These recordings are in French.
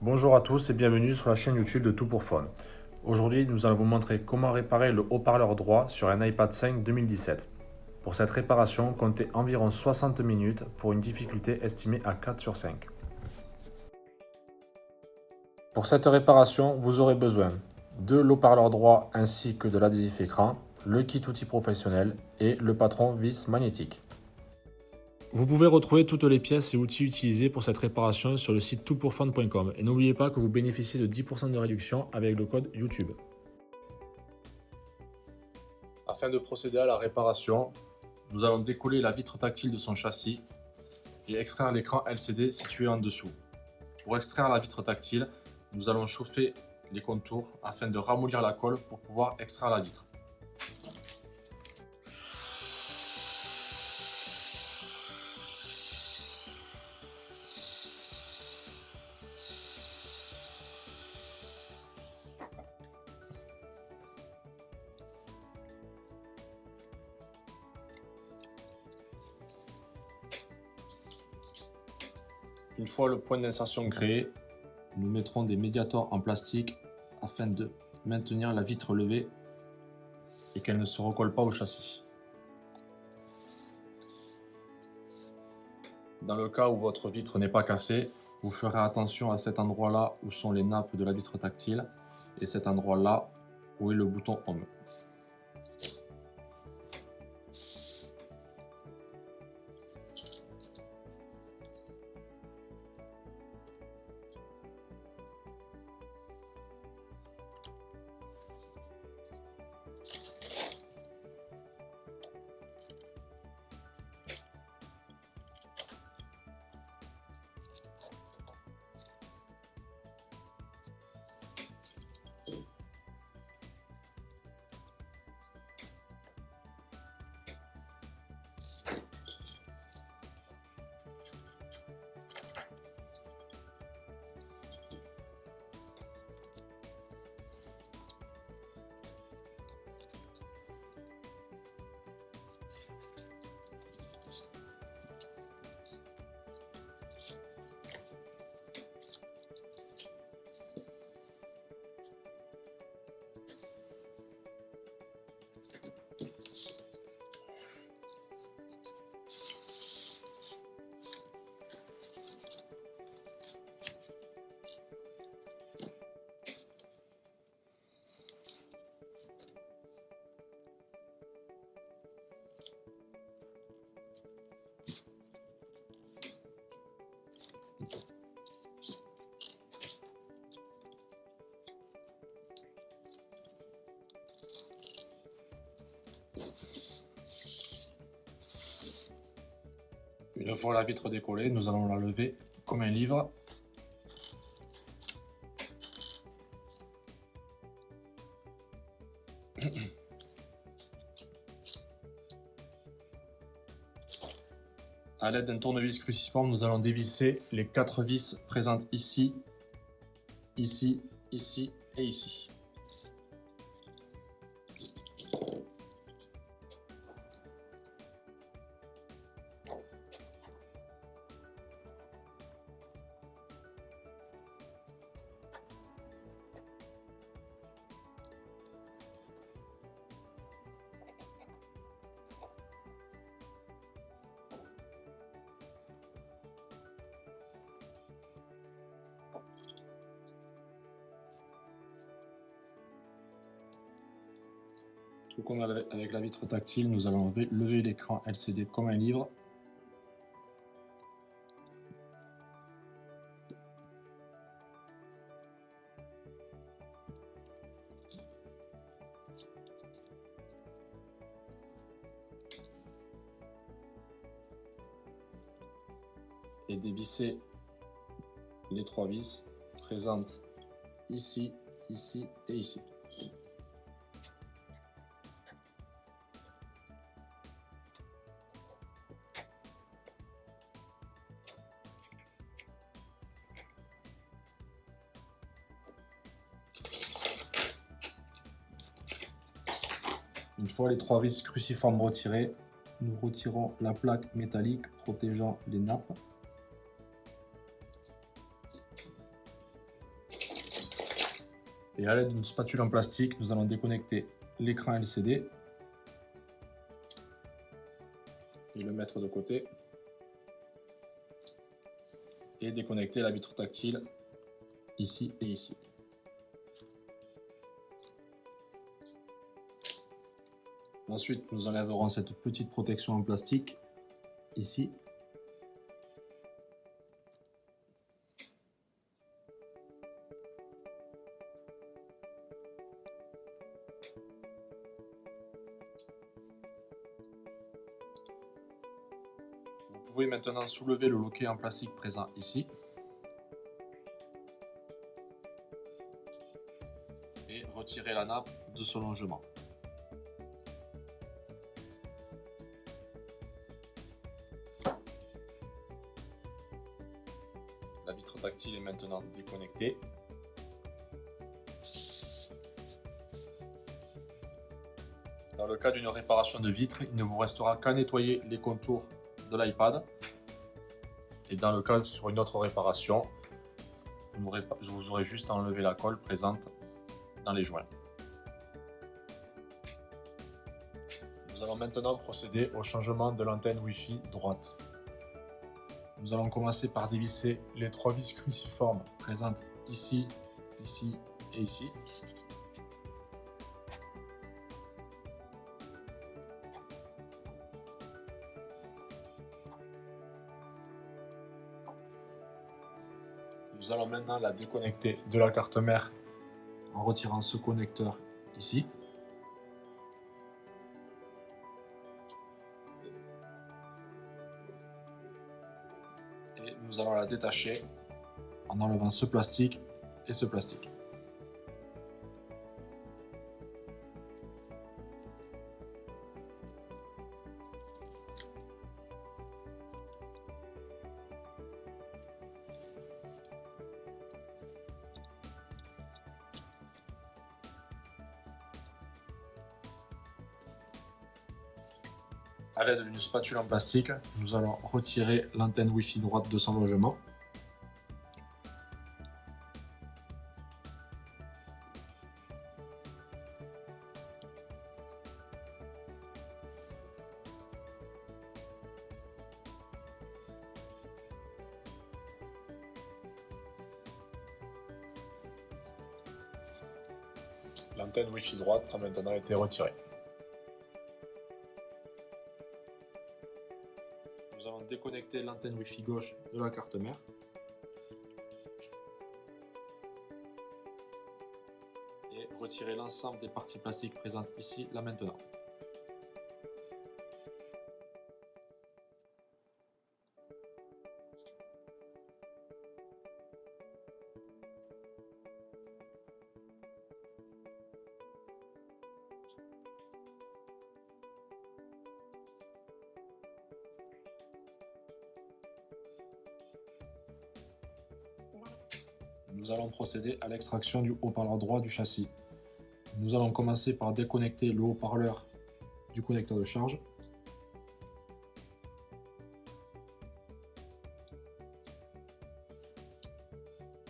Bonjour à tous et bienvenue sur la chaîne YouTube de Tout pour Phone. Aujourd'hui, nous allons vous montrer comment réparer le haut-parleur droit sur un iPad 5 2017. Pour cette réparation, comptez environ 60 minutes pour une difficulté estimée à 4 sur 5. Pour cette réparation, vous aurez besoin de l'haut-parleur droit ainsi que de l'adhésif écran, le kit outil professionnel et le patron vis magnétique. Vous pouvez retrouver toutes les pièces et outils utilisés pour cette réparation sur le site toutpourphone.com et n'oubliez pas que vous bénéficiez de 10% de réduction avec le code YouTube. Afin de procéder à la réparation, nous allons décoller la vitre tactile de son châssis et extraire l'écran LCD situé en dessous. Pour extraire la vitre tactile, nous allons chauffer les contours afin de ramollir la colle pour pouvoir extraire la vitre. Une fois le point d'insertion créé, nous mettrons des médiators en plastique afin de maintenir la vitre levée et qu'elle ne se recolle pas au châssis. Dans le cas où votre vitre n'est pas cassée, vous ferez attention à cet endroit-là où sont les nappes de la vitre tactile et cet endroit-là où est le bouton Home. Une fois la vitre décollée, nous allons la lever comme un livre. À l'aide d'un tournevis cruciforme, nous allons dévisser les 4 vis présentes ici, ici, ici et ici. Tout comme avec la vitre tactile, nous allons lever l'écran LCD comme un livre. Et dévisser les 3 vis présentes ici, ici et ici. Une fois les 3 vis cruciformes retirées, nous retirons la plaque métallique protégeant les nappes. Et à l'aide d'une spatule en plastique, nous allons déconnecter l'écran LCD et le mettre de côté et déconnecter la vitre tactile ici et ici. Ensuite, nous enlèverons cette petite protection en plastique ici. Vous pouvez maintenant soulever le loquet en plastique présent ici et retirer la nappe de son longement. La vitre tactile est maintenant déconnectée. Dans le cas d'une réparation de vitre, il ne vous restera qu'à nettoyer les contours de l'iPad. Et dans le cas sur une autre réparation, vous aurez juste à enlever la colle présente dans les joints. Nous allons maintenant procéder au changement de l'antenne Wi-Fi droite. Nous allons commencer par dévisser les 3 vis cruciformes présentes ici, ici et ici. Nous allons maintenant la déconnecter de la carte mère en retirant ce connecteur ici. Et nous allons la détacher en enlevant ce plastique et ce plastique. À l'aide d'une spatule en plastique, nous allons retirer l'antenne Wi-Fi droite de son logement. L'antenne Wi-Fi droite a maintenant été retirée. Nous allons déconnecter l'antenne Wi-Fi gauche de la carte mère. Et retirer l'ensemble des parties plastiques présentes ici, là maintenant. Nous allons procéder à l'extraction du haut-parleur droit du châssis. Nous allons commencer par déconnecter le haut-parleur du connecteur de charge.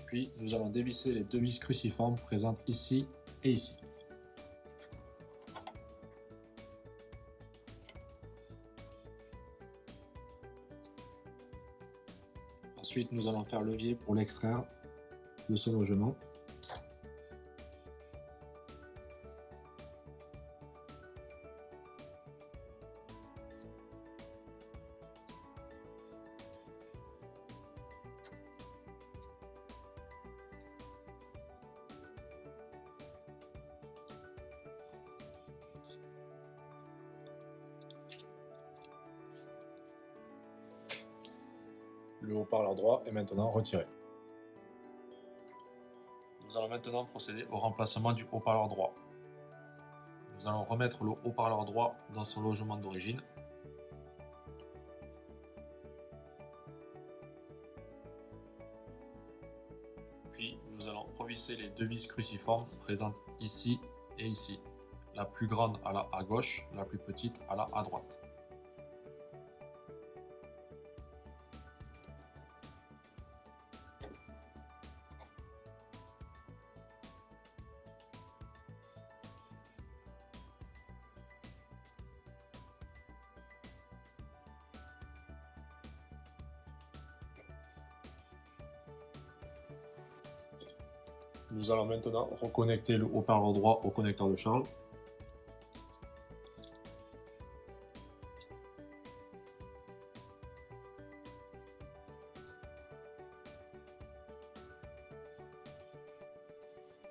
Puis nous allons dévisser les 2 vis cruciformes présentes ici et ici. Ensuite, nous allons faire levier pour l'extraire de ce logement. Le haut-parleur droit est maintenant retiré. Nous allons maintenant procéder au remplacement du haut-parleur droit. Nous allons remettre le haut-parleur droit dans son logement d'origine. Puis nous allons revisser les 2 vis cruciformes présentes ici et ici. La plus grande à la à gauche, la plus petite à la à droite. Nous allons maintenant reconnecter le haut-parleur droit au connecteur de charge.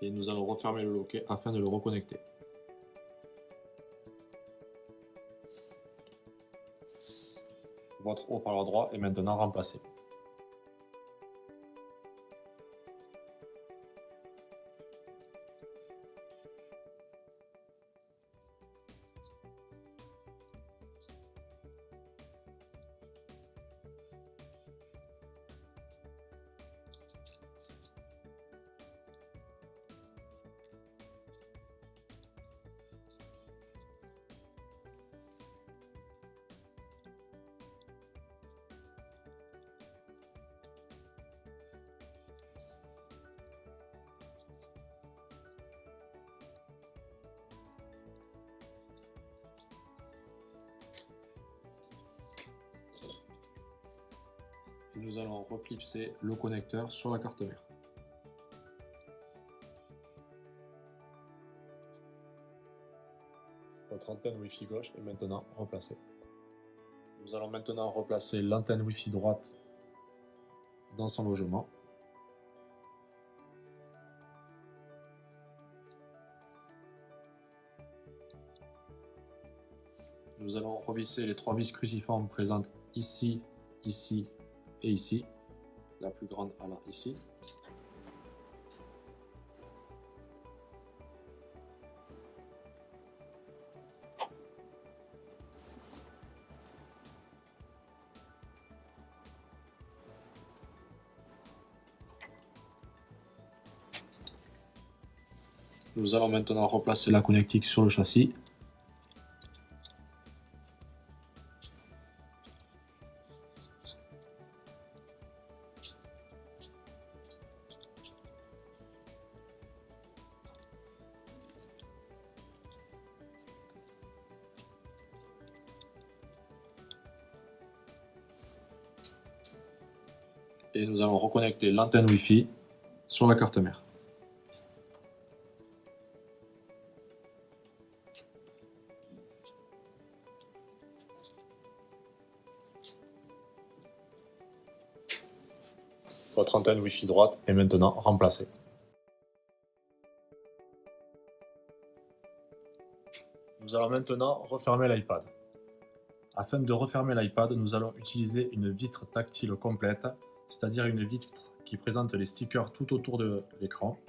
Et nous allons refermer le loquet afin de le reconnecter. Votre haut-parleur droit est maintenant remplacé. Et nous allons reclipser le connecteur sur la carte mère. Votre antenne Wi-Fi gauche est maintenant replacée. Nous allons maintenant replacer l'antenne Wi-Fi droite dans son logement. Nous allons revisser les 3 vis cruciformes présentes ici, ici et ici. La plus grande allant ici. Nous allons maintenant replacer la connectique sur le châssis. Et nous allons reconnecter l'antenne Wi-Fi sur la carte mère. Votre antenne Wi-Fi droite est maintenant remplacée. Nous allons maintenant refermer l'iPad. Afin de refermer l'iPad, nous allons utiliser une vitre tactile complète, c'est-à-dire une vitre qui présente les stickers tout autour de l'écran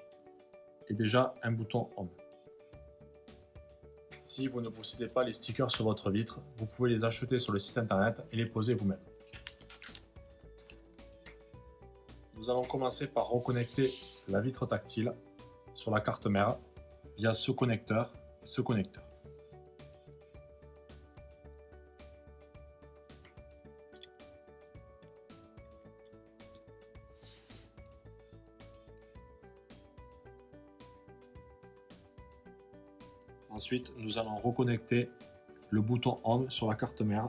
et déjà un bouton Home. Si vous ne possédez pas les stickers sur votre vitre, vous pouvez les acheter sur le site internet et les poser vous-même. Nous allons commencer par reconnecter la vitre tactile sur la carte mère via ce connecteur et ce connecteur. Ensuite, nous allons reconnecter le bouton Home sur la carte mère.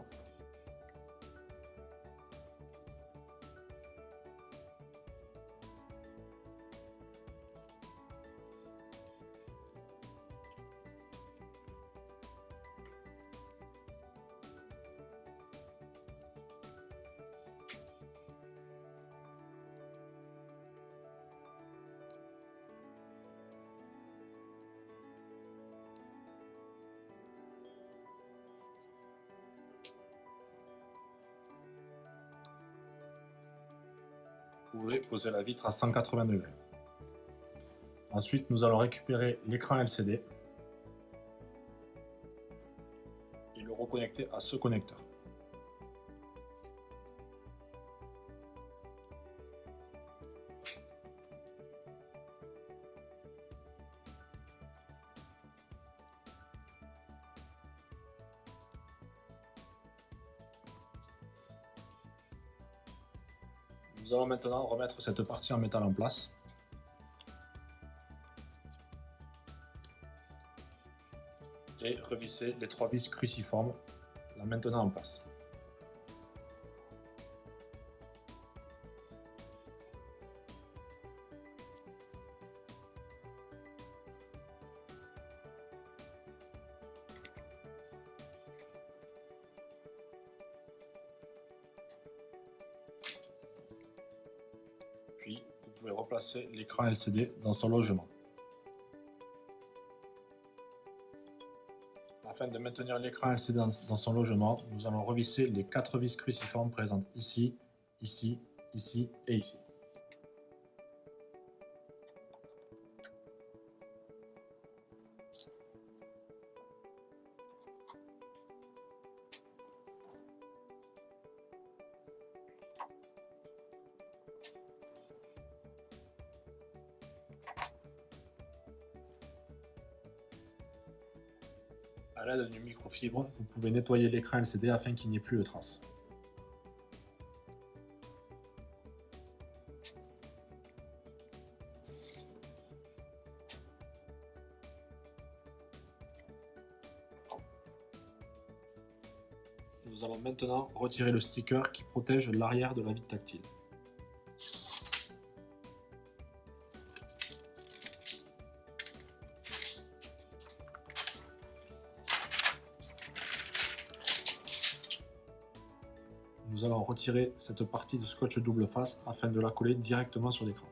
Vous pouvez poser la vitre à 180 degrés. Ensuite, nous allons récupérer l'écran LCD et le reconnecter à ce connecteur. Nous allons maintenant remettre cette partie en métal en place. Et revisser les 3 vis cruciformes, là maintenant en place. pouvez replacer l'écran LCD dans son logement. Afin de maintenir l'écran LCD dans son logement, nous allons revisser les 4 vis cruciformes présentes ici, ici, ici et ici. A l'aide d'une microfibre, vous pouvez nettoyer l'écran LCD afin qu'il n'y ait plus de traces. Nous allons maintenant retirer le sticker qui protège l'arrière de la vitre tactile. Nous allons retirer cette partie de scotch double face afin de la coller directement sur l'écran.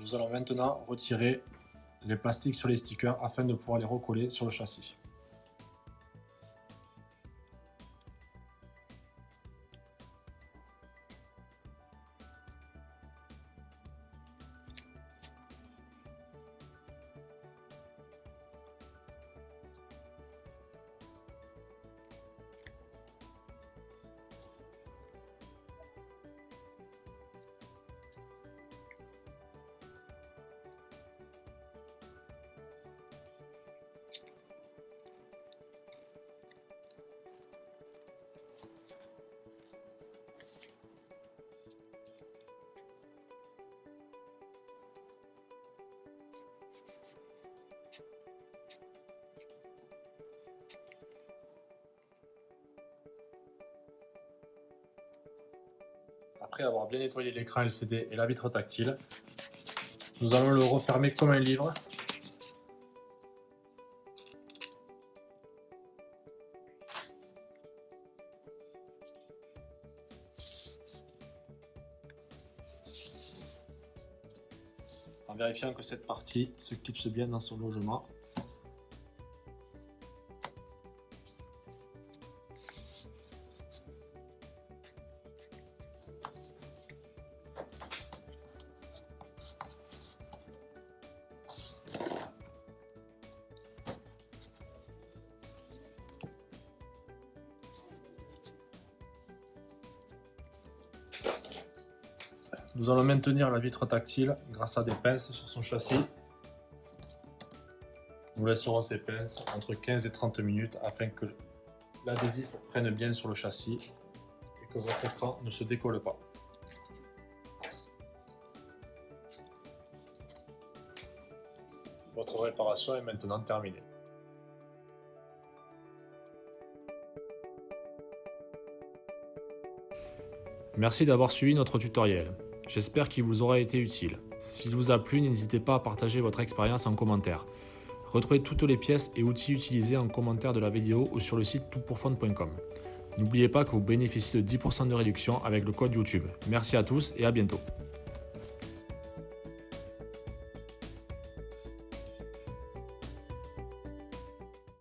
Nous allons maintenant retirer les plastiques sur les stickers afin de pouvoir les recoller sur le châssis. Après avoir bien nettoyé l'écran LCD et la vitre tactile, nous allons le refermer comme un livre. En vérifiant que cette partie se clipse bien dans son logement. Nous allons maintenir la vitre tactile grâce à des pinces sur son châssis. Nous laisserons ces pinces entre 15 et 30 minutes afin que l'adhésif prenne bien sur le châssis et que votre écran ne se décolle pas. Votre réparation est maintenant terminée. Merci d'avoir suivi notre tutoriel. J'espère qu'il vous aura été utile. S'il vous a plu, n'hésitez pas à partager votre expérience en commentaire. Retrouvez toutes les pièces et outils utilisés en commentaire de la vidéo ou sur le site toutpourfun.com. N'oubliez pas que vous bénéficiez de 10% de réduction avec le code YouTube. Merci à tous et à bientôt.